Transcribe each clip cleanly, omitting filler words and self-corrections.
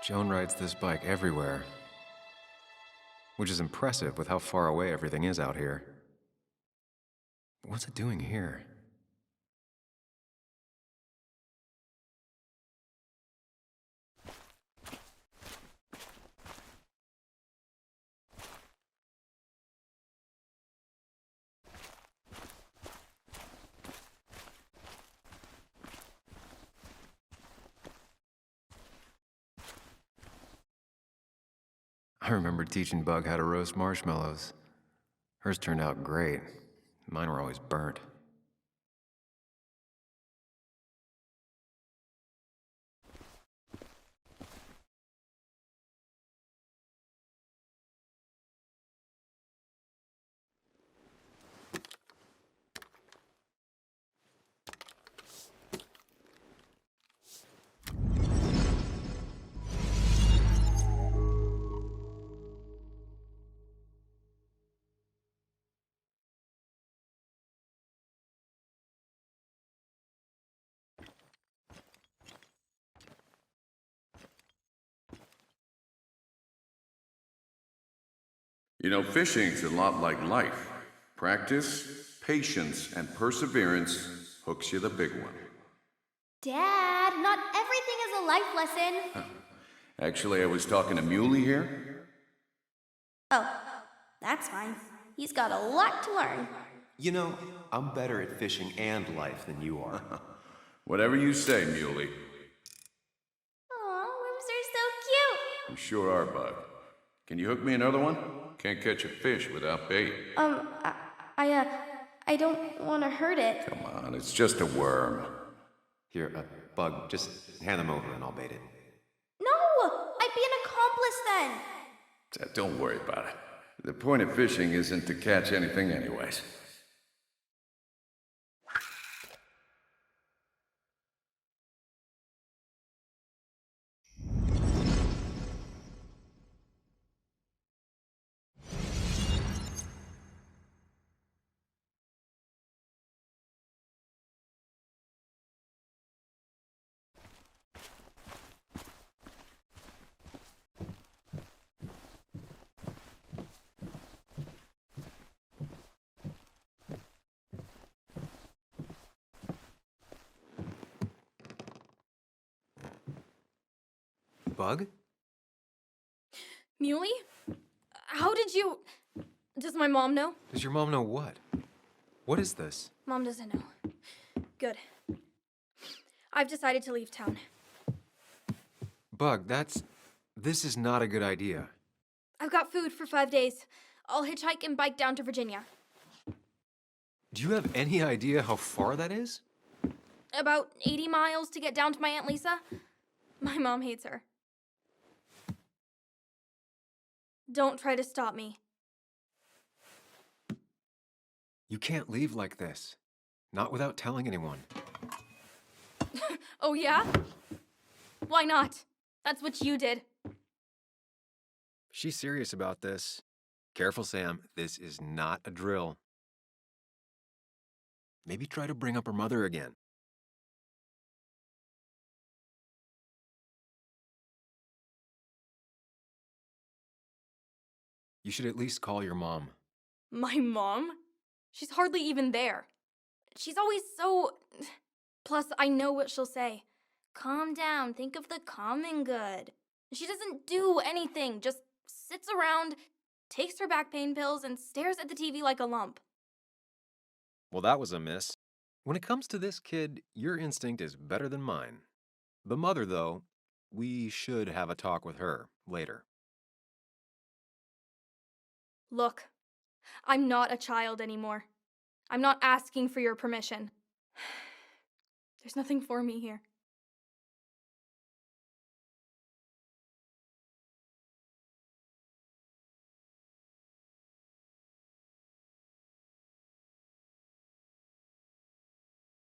Joan rides this bike everywhere, which is impressive with how far away everything is out here. What's it doing here? I remember teaching Bug how to roast marshmallows. Hers turned out great. Mine were always burnt. You know, fishing's a lot like life. Practice, patience, and perseverance hooks you the big one. Dad, not everything is a life lesson. Actually, I was talking to Muley here. Oh, that's fine. He's got a lot to learn. You know, I'm better at fishing and life than you are. Whatever you say, Muley. Aw, worms are so cute. You sure are, Bug. Can you hook me another one? Can't catch a fish without bait. I don't want to hurt it. Come on, it's just a worm. Here, Bug, just hand them over and I'll bait it. No, I'd be an accomplice then. Don't worry about it. The point of fishing isn't to catch anything anyways. Bug? Muley? How did you... Does my mom know? Does your mom know what? What is this? Mom doesn't know. Good. I've decided to leave town. Bug, this is not a good idea. I've got food for 5 days. I'll hitchhike and bike down to Virginia. Do you have any idea how far that is? About 80 miles to get down to my Aunt Lisa. My mom hates her. Don't try to stop me. You can't leave like this. Not without telling anyone. Oh, yeah? Why not? That's what you did. She's serious about this. Careful, Sam. This is not a drill. Maybe try to bring up her mother again. You should at least call your mom. My mom? She's hardly even there. She's always so... Plus, I know what she'll say. Calm down, think of the common good. She doesn't do anything, just sits around, takes her back pain pills, and stares at the TV like a lump. Well, that was a miss. When it comes to this kid, your instinct is better than mine. The mother, though, we should have a talk with her later. Look, I'm not a child anymore. I'm not asking for your permission. There's nothing for me here.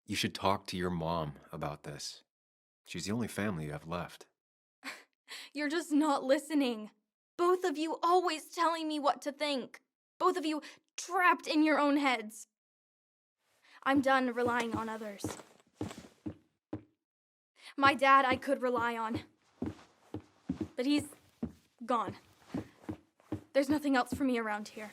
You should talk to your mom about this. She's the only family you have left. You're just not listening. Both of you always telling me what to think. Both of you trapped in your own heads. I'm done relying on others. My dad I could rely on. but he's gone. There's nothing else for me around here.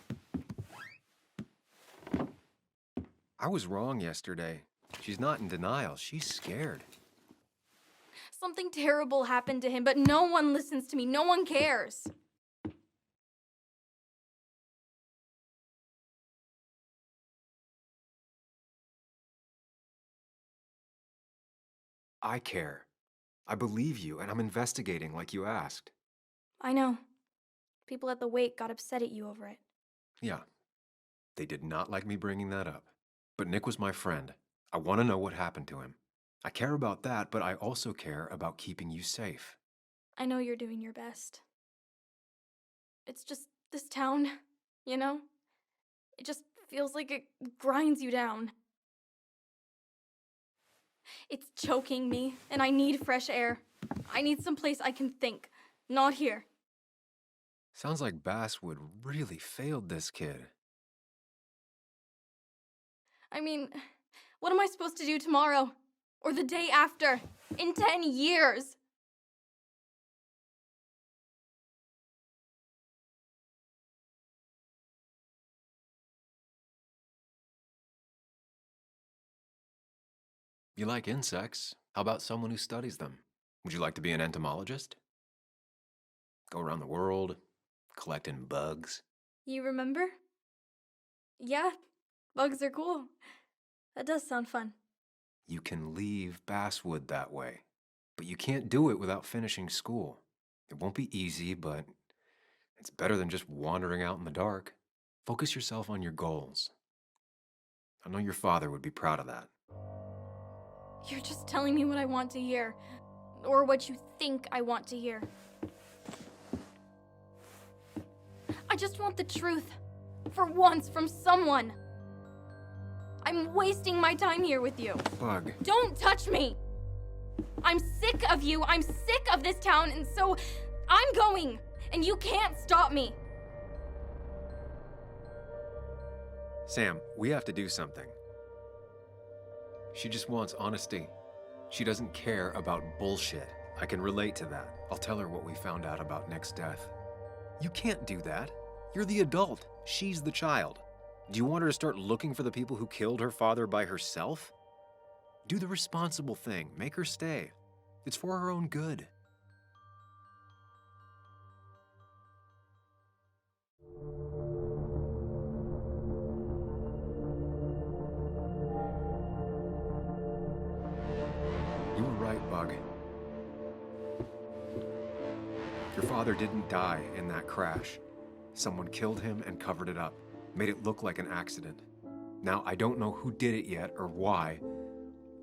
I was wrong yesterday. She's not in denial. She's scared. Something terrible happened to him, but no one listens to me. No one cares. I care. I believe you, and I'm investigating like you asked. I know. People at the wake got upset at you over it. Yeah. They did not like me bringing that up. But Nick was my friend. I want to know what happened to him. I care about that, but I also care about keeping you safe. I know you're doing your best. It's just this town, you know? It just feels like it grinds you down. It's choking me, and I need fresh air. I need someplace I can think, not here. Sounds like Basswood really failed this kid. I mean, what am I supposed to do tomorrow? Or the day after? In 10 years? You like insects? How about someone who studies them? Would you like to be an entomologist? Go around the world, collecting bugs? You remember? Yeah, bugs are cool. That does sound fun. You can leave Basswood that way, but you can't do it without finishing school. It won't be easy, but it's better than just wandering out in the dark. Focus yourself on your goals. I know your father would be proud of that. You're just telling me what I want to hear. Or what you think I want to hear. I just want the truth. For once, from someone. I'm wasting my time here with you. Bug. Don't touch me! I'm sick of you, I'm sick of this town, and so I'm going, and you can't stop me. Sam, we have to do something. She just wants honesty. She doesn't care about bullshit. I can relate to that. I'll tell her what we found out about Nick's death. You can't do that. You're the adult. She's the child. Do you want her to start looking for the people who killed her father by herself? Do the responsible thing. Make her stay. It's for her own good. You were right, Bug. Your father didn't die in that crash. Someone killed him and covered it up, made it look like an accident. Now, I don't know who did it yet or why.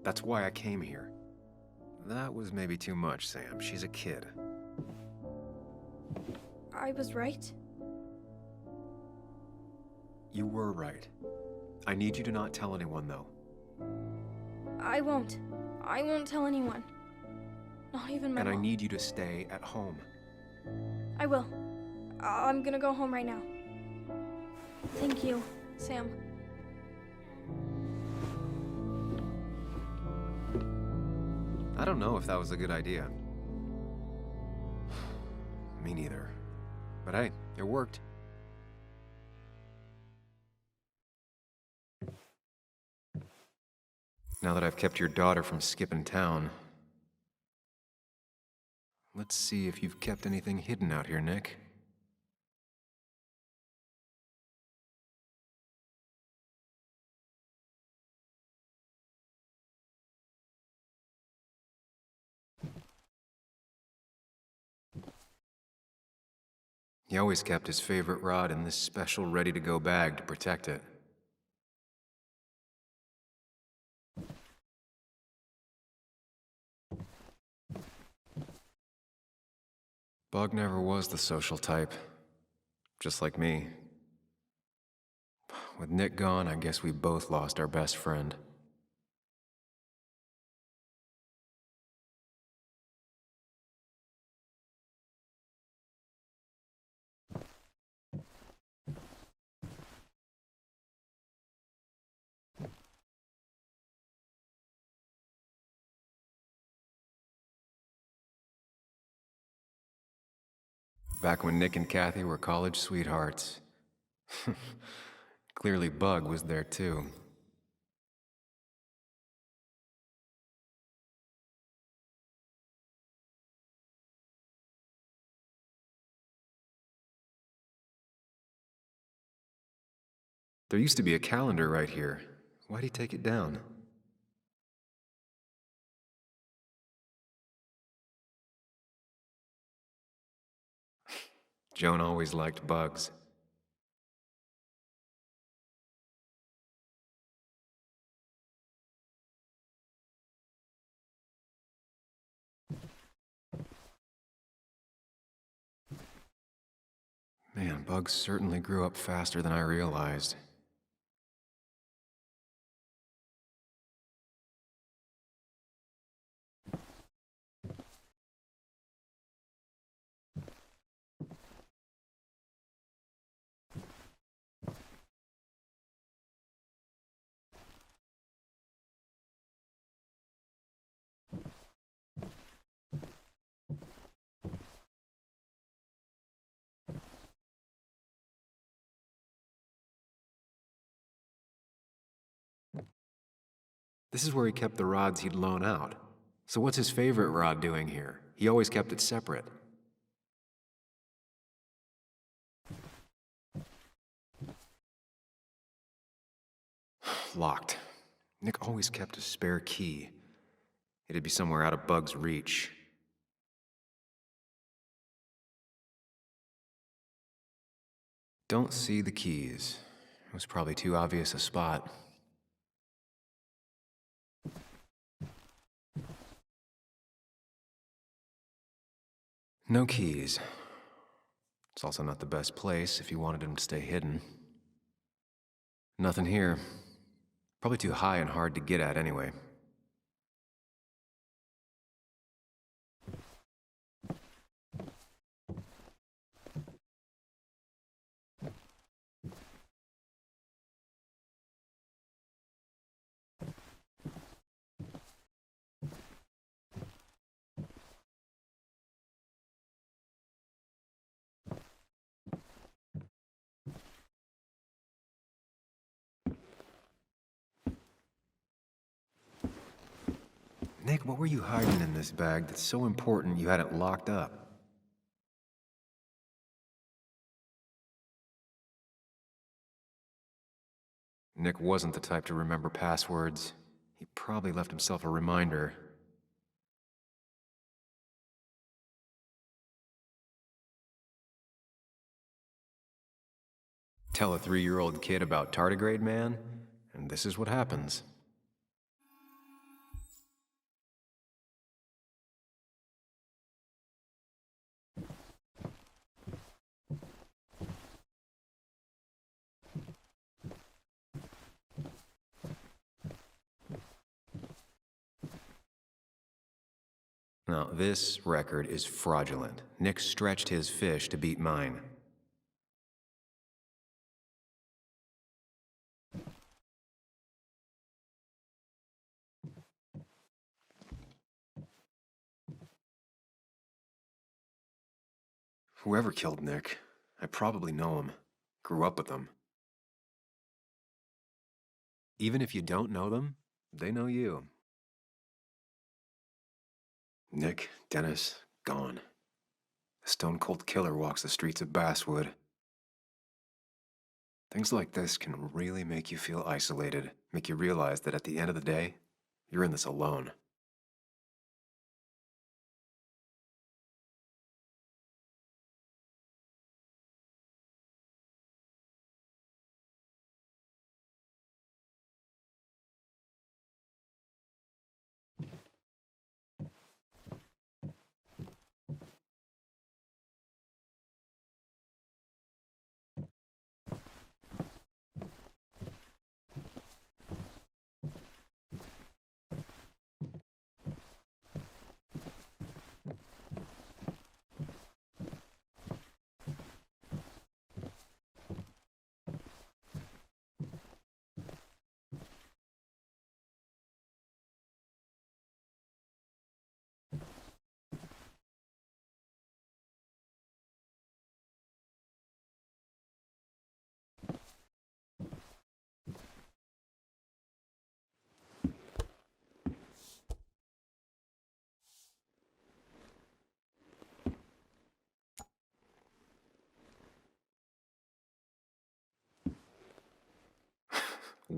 That's why I came here. That was maybe too much, Sam. She's a kid. I was right? You were right. I need you to not tell anyone, though. I won't. I won't tell anyone. Not even my And I mom. need you to stay at home. I will. I'm gonna go home right now. Thank you, Sam. I don't know if that was a good idea. Me neither. But hey, it worked. Now that I've kept your daughter from skipping town, let's see if you've kept anything hidden out here, Nick. He always kept his favorite rod in this special ready-to-go bag to protect it. Bug never was the social type, just like me. With Nick gone, I guess we both lost our best friend. Back when Nick and Kathy were college sweethearts. Clearly Bug was there too. There used to be a calendar right here. Why'd he take it down? Joan always liked bugs. Man, Bugs certainly grew up faster than I realized. This is where he kept the rods he'd loan out. So what's his favorite rod doing here? He always kept it separate. Locked. Nick always kept a spare key. It'd be somewhere out of Bug's reach. Don't see the keys. It was probably too obvious a spot. No keys. It's also not the best place if you wanted him to stay hidden. Nothing here. Probably too high and hard to get at anyway. Nick, what were you hiding in this bag that's so important you had it locked up? Nick wasn't the type to remember passwords. He probably left himself a reminder. Tell a 3-year-old kid about tardigrade man, and this is what happens. Now, this record is fraudulent. Nick stretched his fish to beat mine. Whoever killed Nick, I probably know him. Grew up with them. Even if you don't know them, they know you. Nick, Dennis, gone. A stone-cold killer walks the streets of Basswood. Things like this can really make you feel isolated, make you realize that at the end of the day, you're in this alone.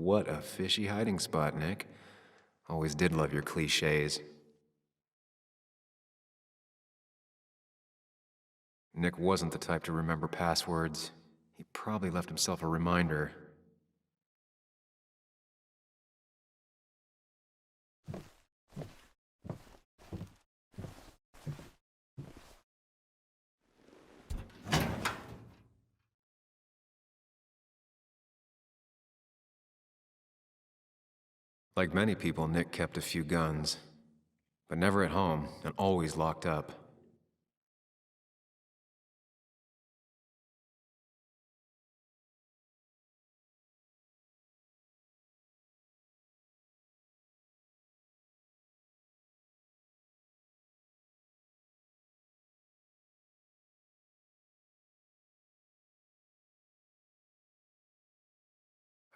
What a fishy hiding spot, Nick. Always did love your cliches. Nick wasn't the type to remember passwords. He probably left himself a reminder. Like many people, Nick kept a few guns, but never at home and always locked up.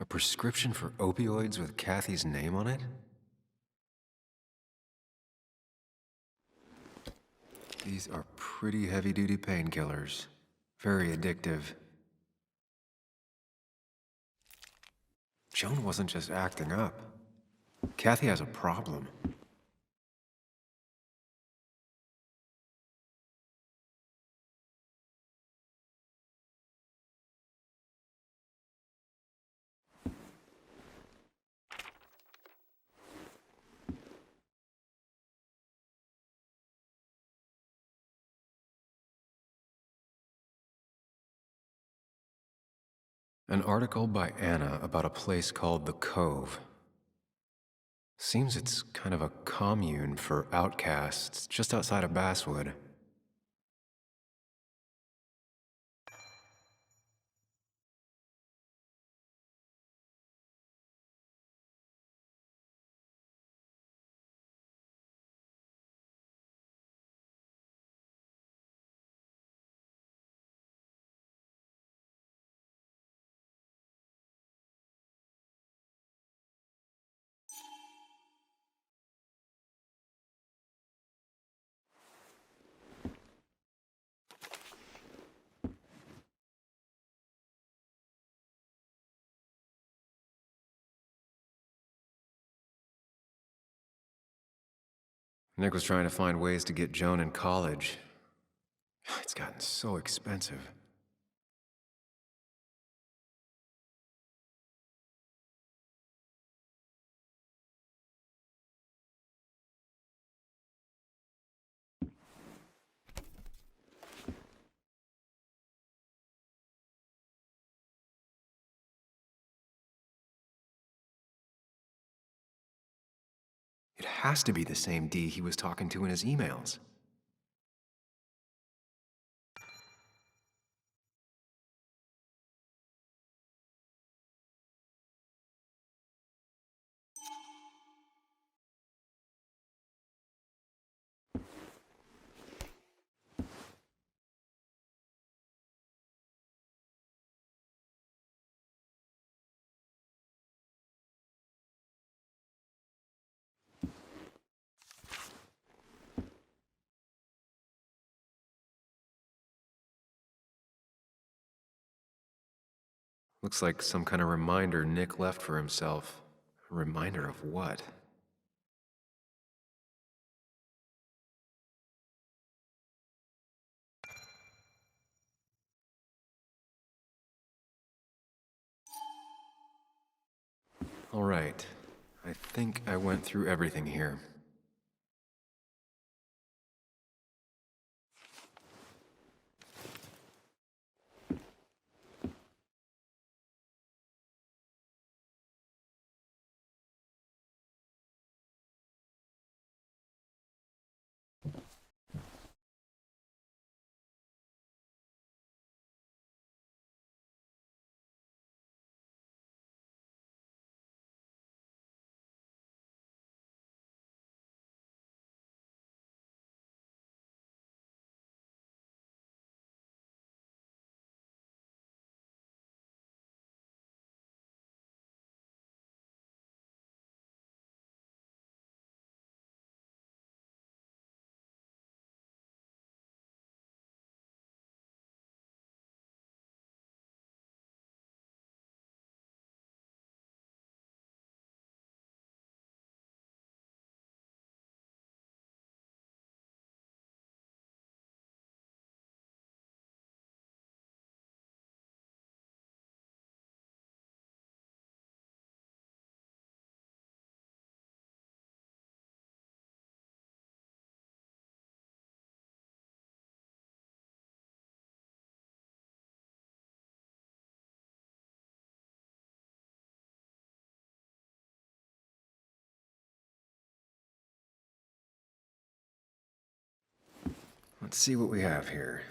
A prescription for opioids with Kathy's name on it? These are pretty heavy-duty painkillers. Very addictive. Joan wasn't just acting up. Kathy has a problem. An article by Anna about a place called The Cove. Seems it's kind of a commune for outcasts just outside of Basswood. Nick was trying to find ways to get Joan in college. It's gotten so expensive. It has to be the same D he was talking to in his emails. Looks like some kind of reminder Nick left for himself. A reminder of what? All right. I think I went through everything here. Let's see what we have here.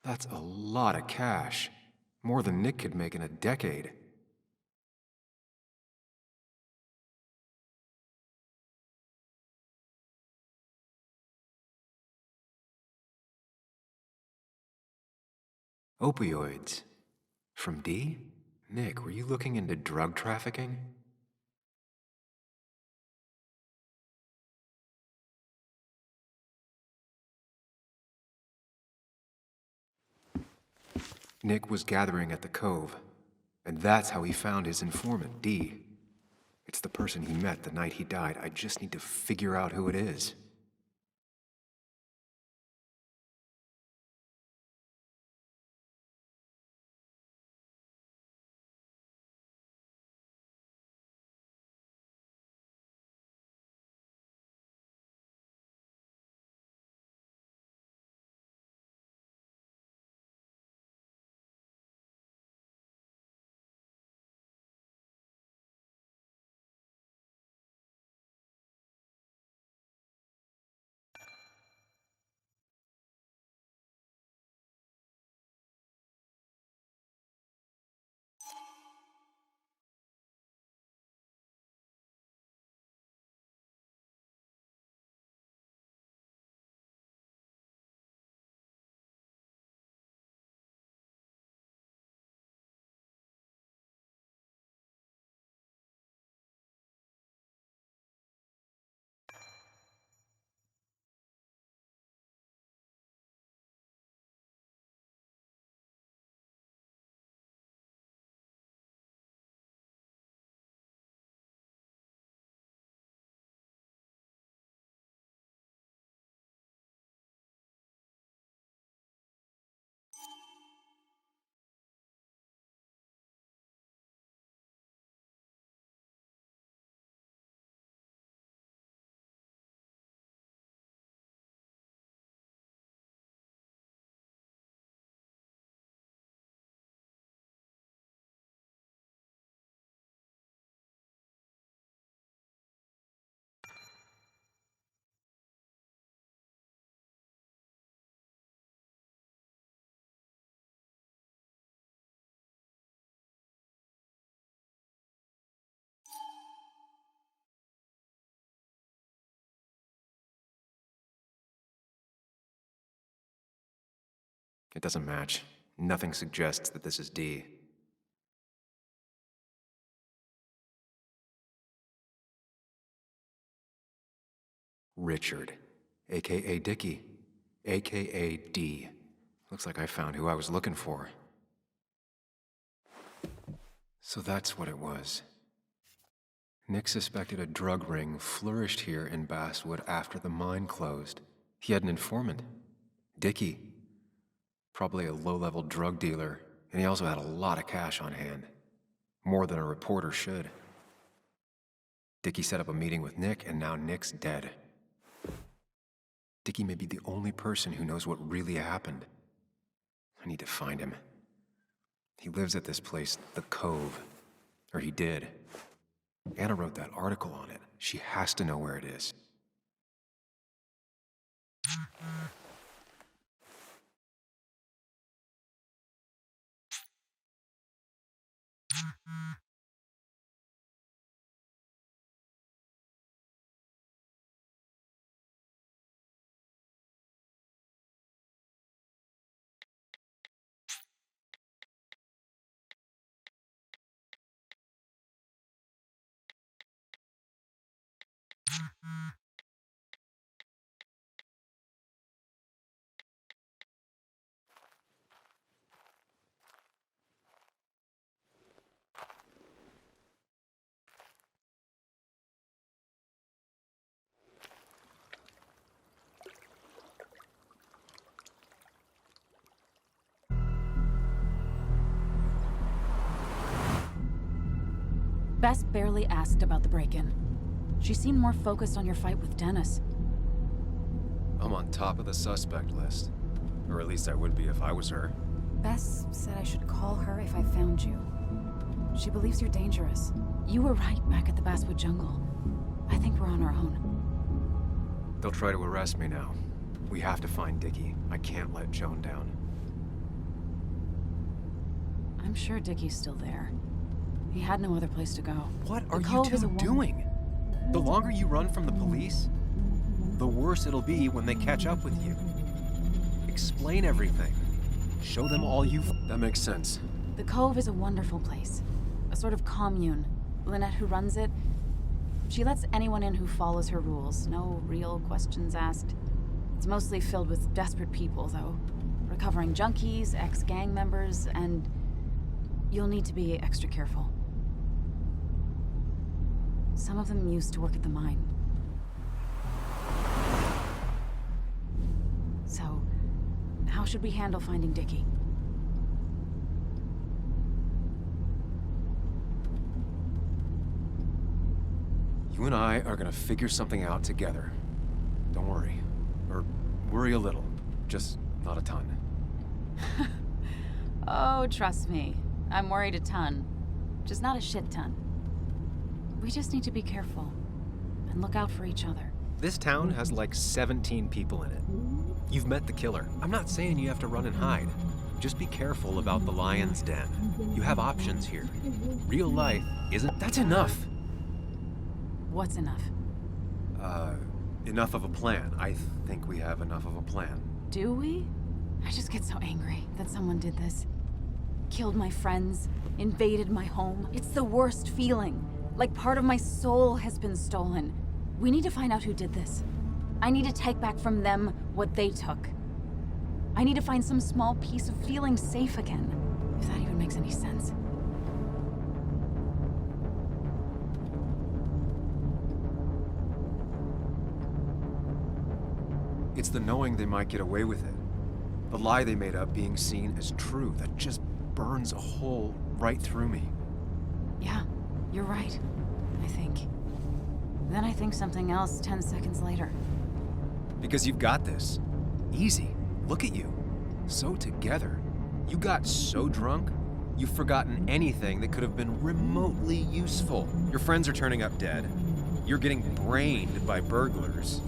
That's a lot of cash. More than Nick could make in a decade. Opioids. From D? Nick, were you looking into drug trafficking? Nick was gathering at the Cove, and that's how he found his informant, D. It's the person he met the night he died. I just need to figure out who it is. It doesn't match. Nothing suggests that this is D. Richard, aka Dickie, aka D. Looks like I found who I was looking for. So that's what it was. Nick suspected a drug ring flourished here in Basswood after the mine closed. He had an informant, Dickie. Probably a low-level drug dealer, and he also had a lot of cash on hand. More than a reporter should. Dickie set up a meeting with Nick, and now Nick's dead. Dickie may be the only person who knows what really happened. I need to find him. He lives at this place, the Cove. Or he did. Anna wrote that article on it. She has to know where it is. Bess barely asked about the break-in. She seemed more focused on your fight with Dennis. I'm on top of the suspect list. Or at least I would be if I was her. Bess said I should call her if I found you. She believes you're dangerous. You were right back at the Basswood Jungle. I think we're on our own. They'll try to arrest me now. We have to find Dickie. I can't let Joan down. I'm sure Dickie's still there. He had no other place to go. What The are you Cove is two a woman. doing? The longer you run from the police, the worse it'll be when they catch up with you. Explain everything. Show them all you've... That makes sense. The Cove is a wonderful place. A sort of commune. Lynette, who runs it, she lets anyone in who follows her rules. No real questions asked. It's mostly filled with desperate people, though. Recovering junkies, ex-gang members, and you'll need to be extra careful. Some of them used to work at the mine. So, how should we handle finding Dickie? You and I are gonna figure something out together. Don't worry. Or worry a little. Just not a ton. Oh, trust me. I'm worried a ton. Just not a shit ton. We just need to be careful. And look out for each other. This town has like 17 people in it. You've met the killer. I'm not saying you have to run and hide. Just be careful about the lion's den. You have options here. Real life isn't... That's enough! What's enough? Enough of a plan. I think we have enough of a plan. Do we? I just get so angry that someone did this. Killed my friends, invaded my home. It's the worst feeling. Like part of my soul has been stolen. We need to find out who did this. I need to take back from them what they took. I need to find some small piece of feeling safe again. If that even makes any sense. It's the knowing they might get away with it. The lie they made up being seen as true that just burns a hole right through me. Yeah, you're right. I think. Then I think something else 10 seconds later. Because you've got this. Easy. Look at you. So together. You got so drunk, you've forgotten anything that could have been remotely useful. Your friends are turning up dead. You're getting brained by burglars.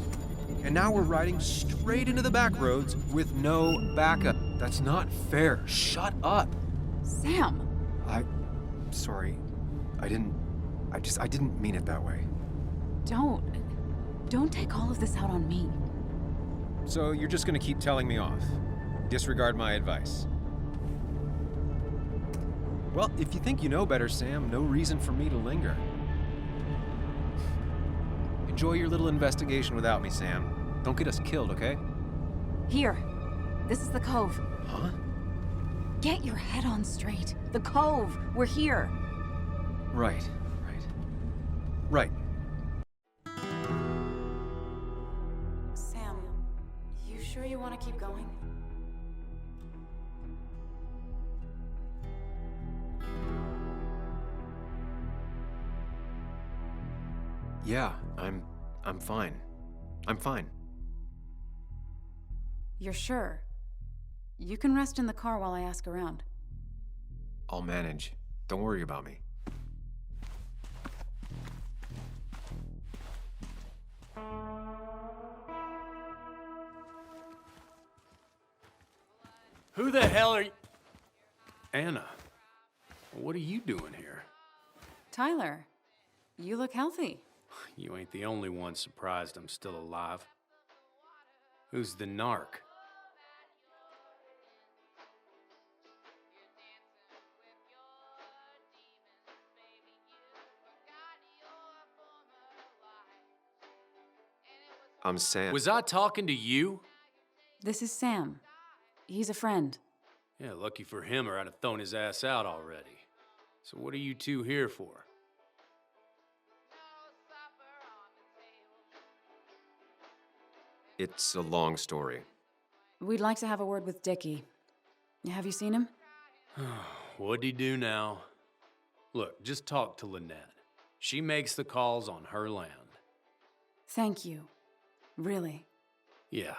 And now we're riding straight into the back roads with no backup. That's not fair. Shut up. Sam! Sorry. I didn't mean it that way. Don't take all of this out on me. So you're just gonna keep telling me off? Disregard my advice? Well, if you think you know better, Sam, no reason for me to linger. Enjoy your little investigation without me, Sam. Don't get us killed, okay? Here. This is the Cove. Huh? Get your head on straight. The Cove. We're here. Right. Right. Sam, you sure you want to keep going? Yeah, I'm fine. I'm fine. You're sure? You can rest in the car while I ask around. I'll manage. Don't worry about me. Who the hell are you? Anna, what are you doing here? Tyler, you look healthy. You ain't the only one surprised I'm still alive. Who's the narc? I'm Sam. Was I talking to you? This is Sam. He's a friend. Yeah, lucky for him or I'd have thrown his ass out already. So what are you two here for? It's a long story. We'd like to have a word with Dickie. Have you seen him? What'd he do now? Look, just talk to Lynette. She makes the calls on her land. Thank you. Really. Yeah,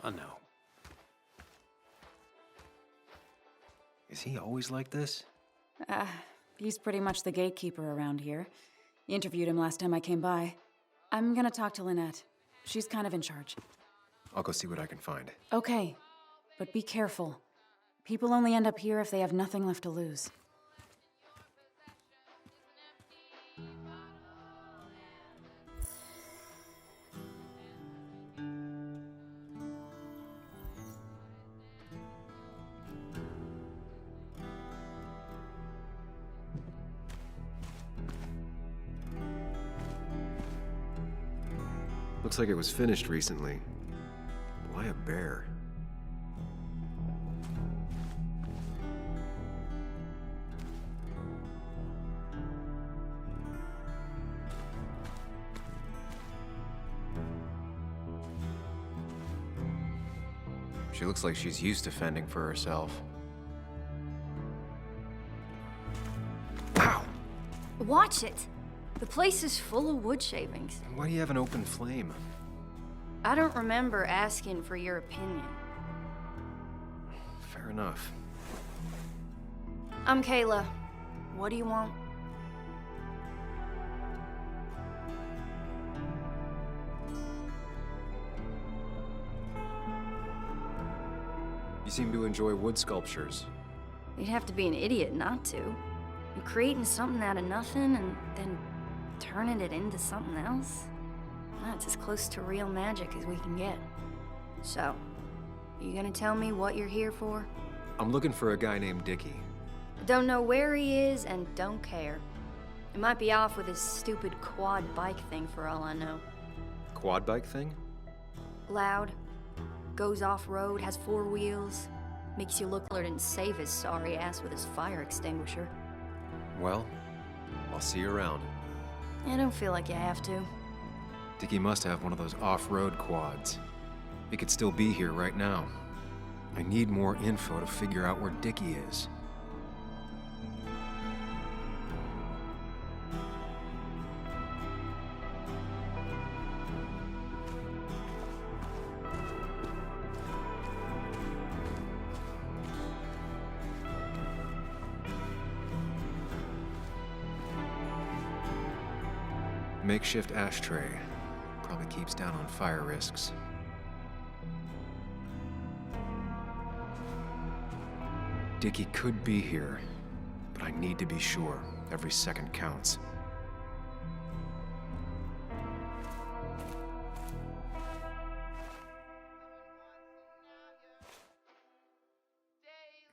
I know. Is he always like this? He's pretty much the gatekeeper around here. Interviewed him last time I came by. I'm gonna talk to Lynette. She's kind of in charge. I'll go see what I can find. Okay, but be careful. People only end up here if they have nothing left to lose. Looks like it was finished recently. Why a bear? She looks like she's used to fending for herself. Ow! Watch it! The place is full of wood shavings. Why do you have an open flame? I don't remember asking for your opinion. Fair enough. I'm Kayla. What do you want? You seem to enjoy wood sculptures. You'd have to be an idiot not to. You're creating something out of nothing and then turning it into something else? That's as close to real magic as we can get. So, you gonna tell me what you're here for? I'm looking for a guy named Dickie. Don't know where he is and don't care. He might be off with his stupid quad bike thing for all I know. Quad bike thing? Loud, goes off-road, has 4 wheels, makes you look like he didn't save his sorry ass with his fire extinguisher. Well, I'll see you around. I don't feel like you have to. Dickie must have one of those off-road quads. He could still be here right now. I need more info to figure out where Dickie is. Makeshift ashtray. Probably keeps down on fire risks. Dickie could be here, but I need to be sure. Every second counts.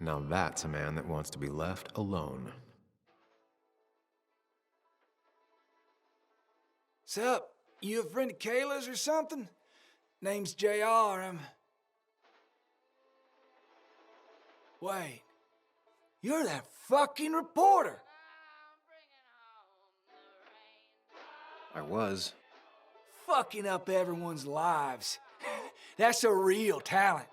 Now that's a man that wants to be left alone. Sup? You a friend of Kayla's or something? Name's JR. Wait. You're that fucking reporter! I was. Fucking up everyone's lives. That's a real talent.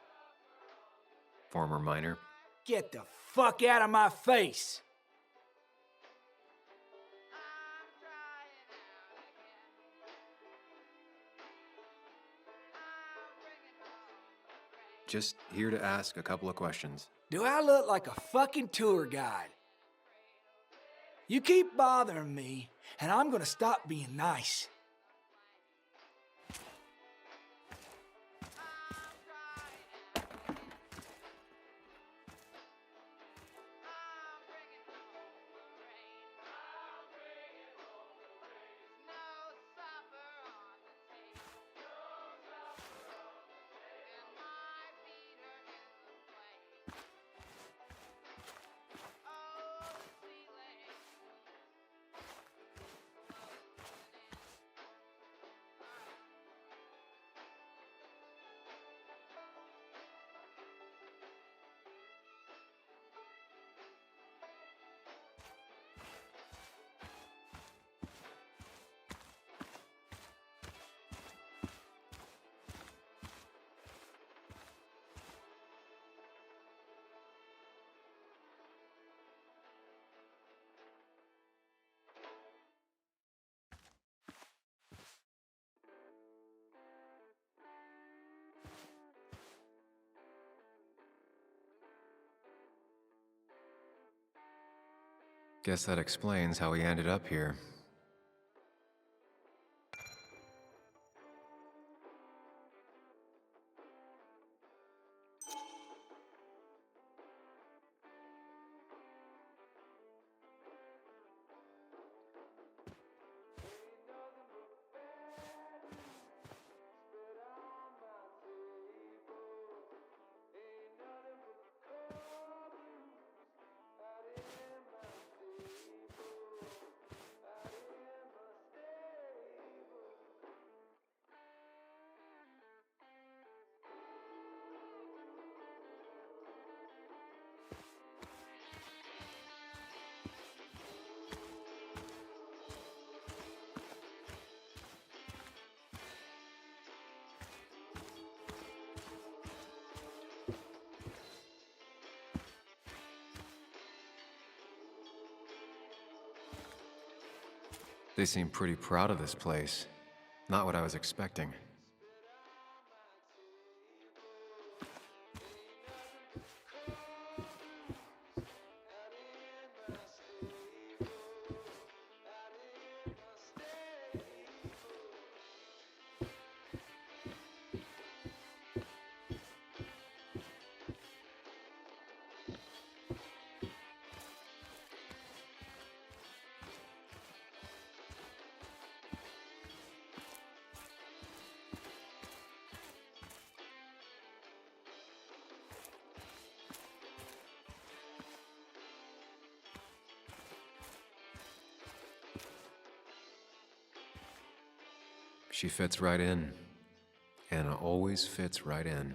Former miner. Get the fuck out of my face! Just here to ask a couple of questions. Do I look like a fucking tour guide? You keep bothering me, and I'm gonna stop being nice. Guess that explains how he ended up here. They seem pretty proud of this place. Not what I was expecting. She fits right in. Anna always fits right in.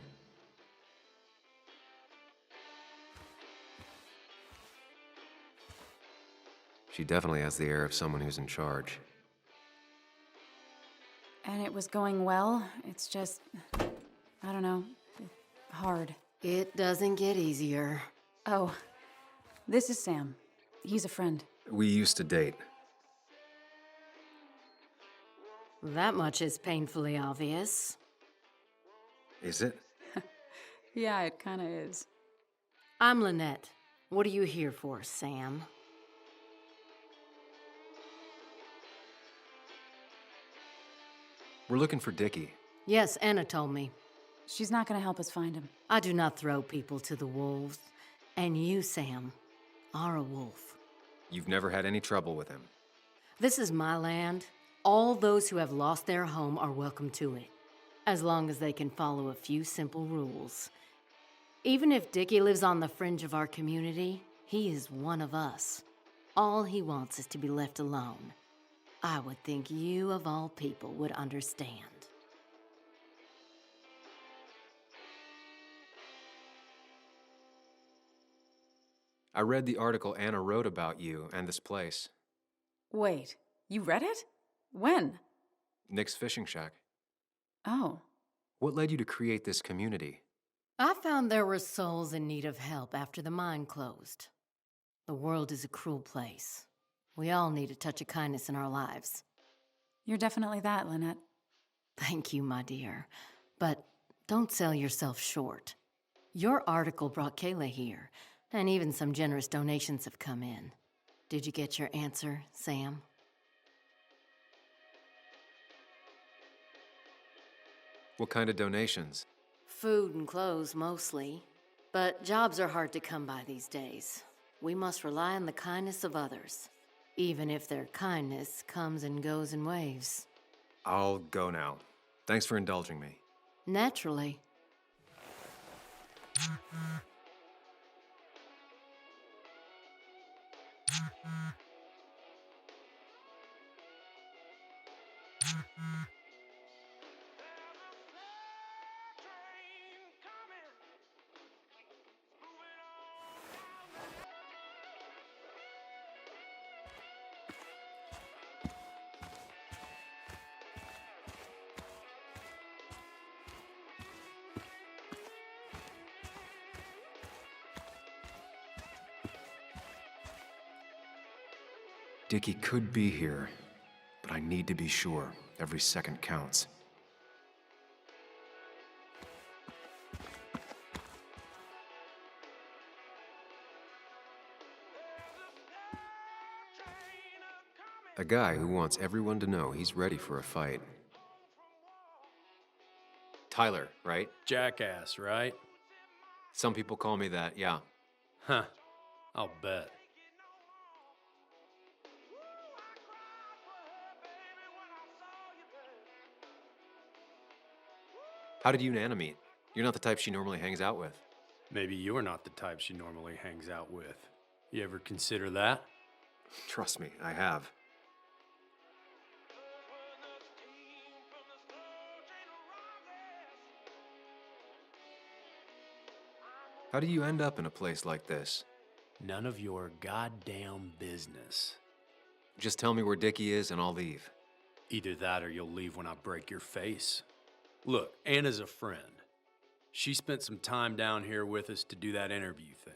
She definitely has the air of someone who's in charge. And it was going well. It's just, I don't know, hard. It doesn't get easier. Oh, this is Sam. He's a friend. We used to date. That much is painfully obvious. Is it? Yeah, it kinda is. I'm Lynette. What are you here for, Sam? We're looking for Dickie. Yes, Anna told me. She's not gonna help us find him. I do not throw people to the wolves. And you, Sam, are a wolf. You've never had any trouble with him. This is my land. All those who have lost their home are welcome to it, as long as they can follow a few simple rules. Even if Dickie lives on the fringe of our community, he is one of us. All he wants is to be left alone. I would think you, of all people, would understand. I read the article Anna wrote about you and this place. Wait, you read it? When? Nick's Fishing Shack. Oh. What led you to create this community? I found there were souls in need of help after the mine closed. The world is a cruel place. We all need a touch of kindness in our lives. You're definitely that, Lynette. Thank you, my dear. But don't sell yourself short. Your article brought Kayla here, and even some generous donations have come in. Did you get your answer, Sam? What kind of donations? Food and clothes, mostly. But jobs are hard to come by these days. We must rely on the kindness of others, even if their kindness comes and goes in waves. I'll go now. Thanks for indulging me. Naturally. Dickie could be here, but I need to be sure. Every second counts. A guy who wants everyone to know he's ready for a fight. Tyler, right? Jackass, right? Some people call me that, yeah. Huh. I'll bet. How did you and Anna meet? You're not the type she normally hangs out with. Maybe you're not the type she normally hangs out with. You ever consider that? Trust me, I have. How do you end up in a place like this? None of your goddamn business. Just tell me where Dickie is and I'll leave. Either that or you'll leave when I break your face. Look, Anna's a friend. She spent some time down here with us to do that interview thing.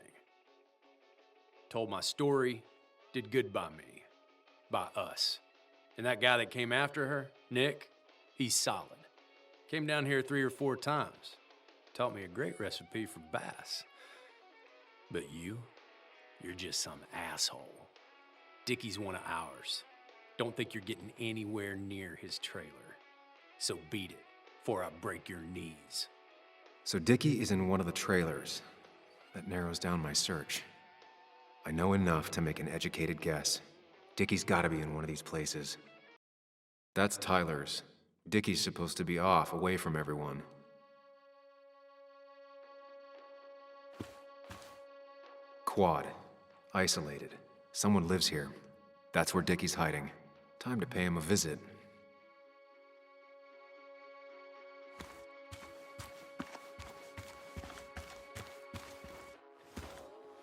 Told my story, did good by me. By us. And that guy that came after her, Nick, he's solid. Came down here 3 or 4 times. Taught me a great recipe for bass. But you're just some asshole. Dickie's one of ours. Don't think you're getting anywhere near his trailer. So beat it, before I break your knees. So Dickie is in one of the trailers. That narrows down my search. I know enough to make an educated guess. Dickie's gotta be in one of these places. That's Tyler's. Dickie's supposed to be off, away from everyone. Quad. Isolated. Someone lives here. That's where Dickie's hiding. Time to pay him a visit.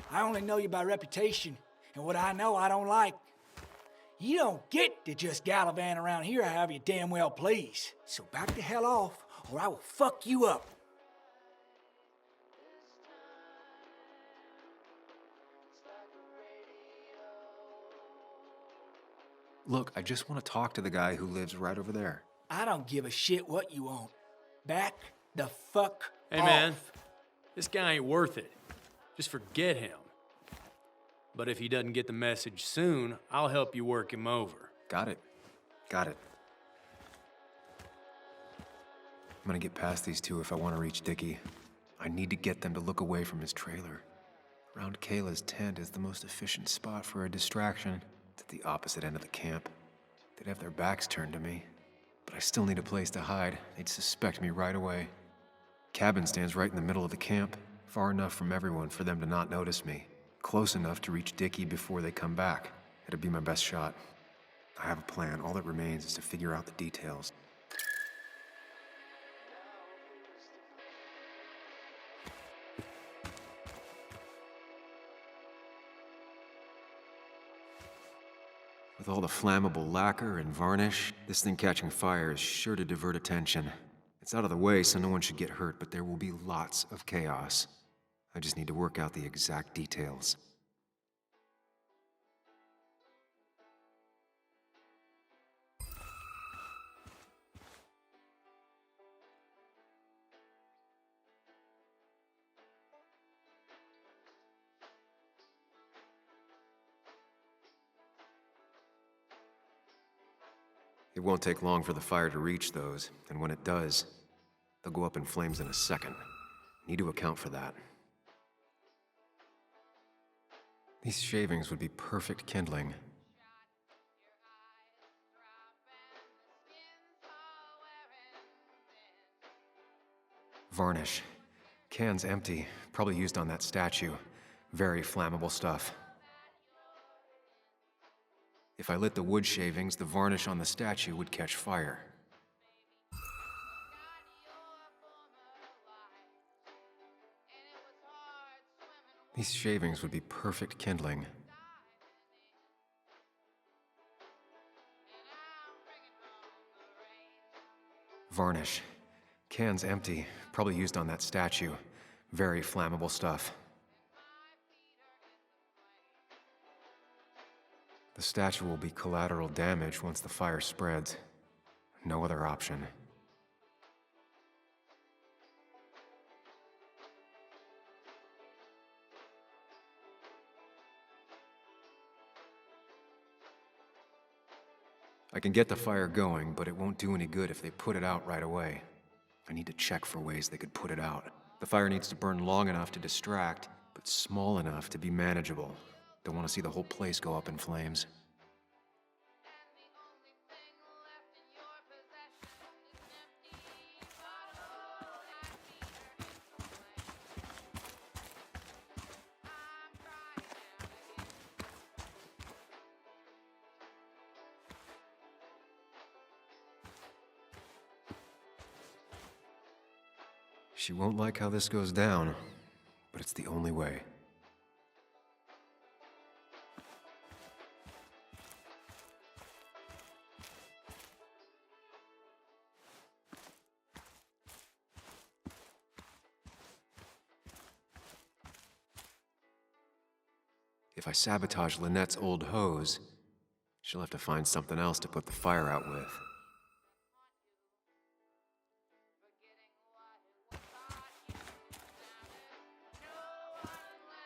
I only know you by reputation, and what I know I don't like. You don't get to just gallivant around here however you damn well please. So back the hell off, or I will fuck you up. Look, I just want to talk to the guy who lives right over there. I don't give a shit what you want. Back the fuck Hey off. man, this guy ain't worth it. Just forget him. But if he doesn't get the message soon, I'll help you work him over. Got it. Got it. I'm gonna get past these two if I want to reach Dickie. I need to get them to look away from his trailer. Around Kayla's tent is the most efficient spot for a distraction. It's at the opposite end of the camp. They'd have their backs turned to me. But I still need a place to hide. They'd suspect me right away. Cabin stands right in the middle of the camp, far enough from everyone for them to not notice me. Close enough to reach Dickie before they come back. It'd be my best shot. I have a plan. All that remains is to figure out the details. With all the flammable lacquer and varnish, this thing catching fire is sure to divert attention. It's out of the way so no one should get hurt, but there will be lots of chaos. I just need to work out the exact details. It won't take long for the fire to reach those, and when it does, they'll go up in flames in a second. Need to account for that. These shavings would be perfect kindling. Varnish. Can's empty, probably used on that statue. Very flammable stuff. If I lit the wood shavings, the varnish on the statue would catch fire. These shavings would be perfect kindling. Varnish. Can's empty, probably used on that statue. Very flammable stuff. The statue will be collateral damage once the fire spreads. No other option. I can get the fire going, but it won't do any good if they put it out right away. I need to check for ways they could put it out. The fire needs to burn long enough to distract, but small enough to be manageable. Don't want to see the whole place go up in flames. She won't like how this goes down, but it's the only way. If I sabotage Lynette's old hose, she'll have to find something else to put the fire out with.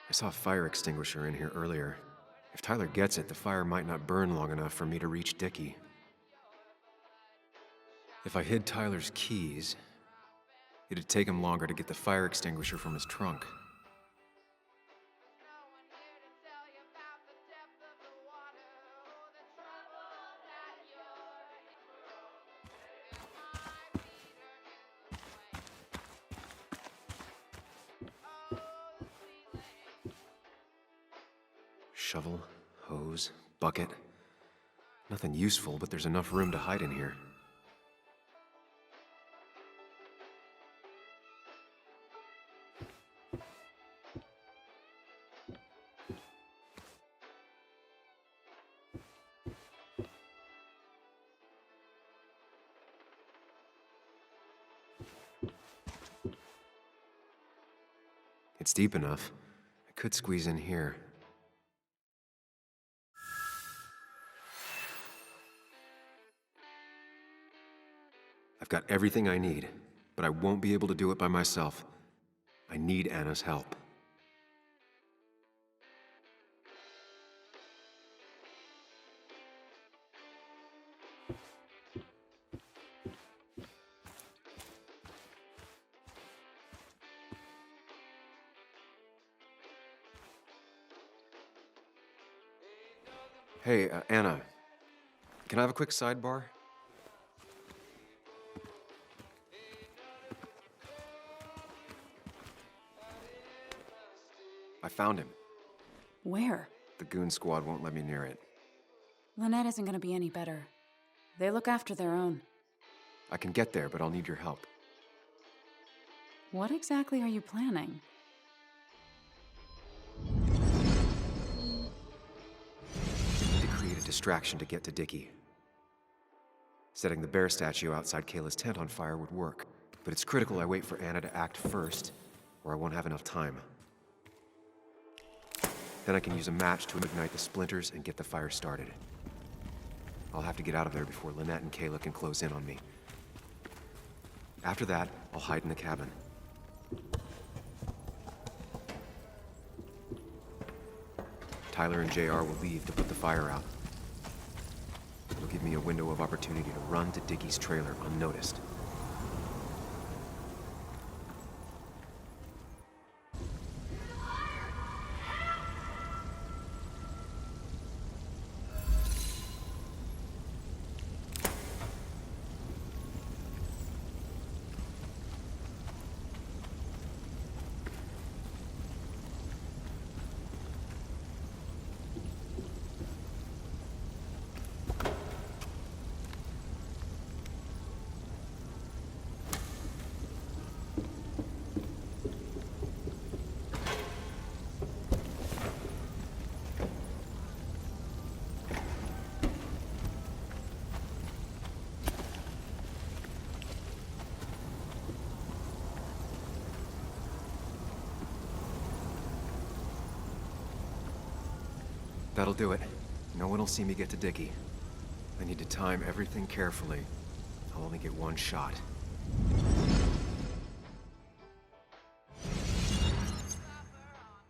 I saw a fire extinguisher in here earlier. If Tyler gets it, the fire might not burn long enough for me to reach Dickie. If I hid Tyler's keys, it'd take him longer to get the fire extinguisher from his trunk. Shovel, hose, bucket. Nothing useful, but there's enough room to hide in here. It's deep enough. I could squeeze in here. I've got everything I need, but I won't be able to do it by myself. I need Anna's help. Hey, Anna, can I have a quick sidebar? I found him. Where? The goon squad won't let me near it. Lynette isn't gonna be any better. They look after their own. I can get there, but I'll need your help. What exactly are you planning? To create a distraction to get to Dickie. Setting the bear statue outside Kayla's tent on fire would work, but it's critical I wait for Anna to act first, or I won't have enough time. Then I can use a match to ignite the splinters and get the fire started. I'll have to get out of there before Lynette and Kayla can close in on me. After that, I'll hide in the cabin. Tyler and JR will leave to put the fire out. It'll give me a window of opportunity to run to Dickie's trailer unnoticed. That'll do it. No one will see me get to Dickie. I need to time everything carefully. I'll only get one shot.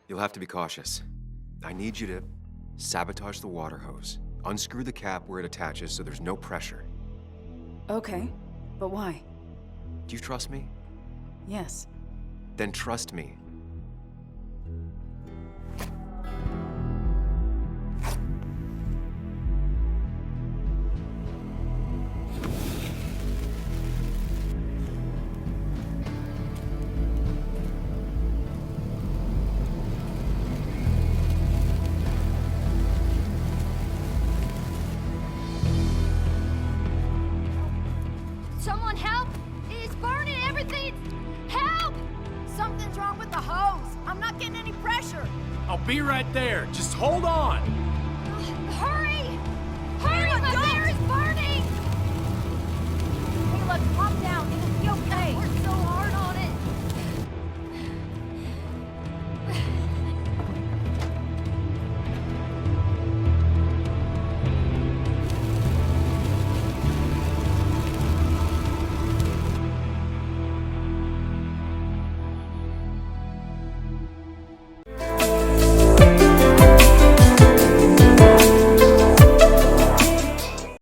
You'll have to be cautious. I need you to sabotage the water hose. Unscrew the cap where it attaches so there's no pressure. Okay, but why? Do you trust me? Yes. Then trust me. Someone help! It's burning everything! Help! Something's wrong with the hose. I'm not getting any pressure. I'll be right there. Just hold on. Hurry!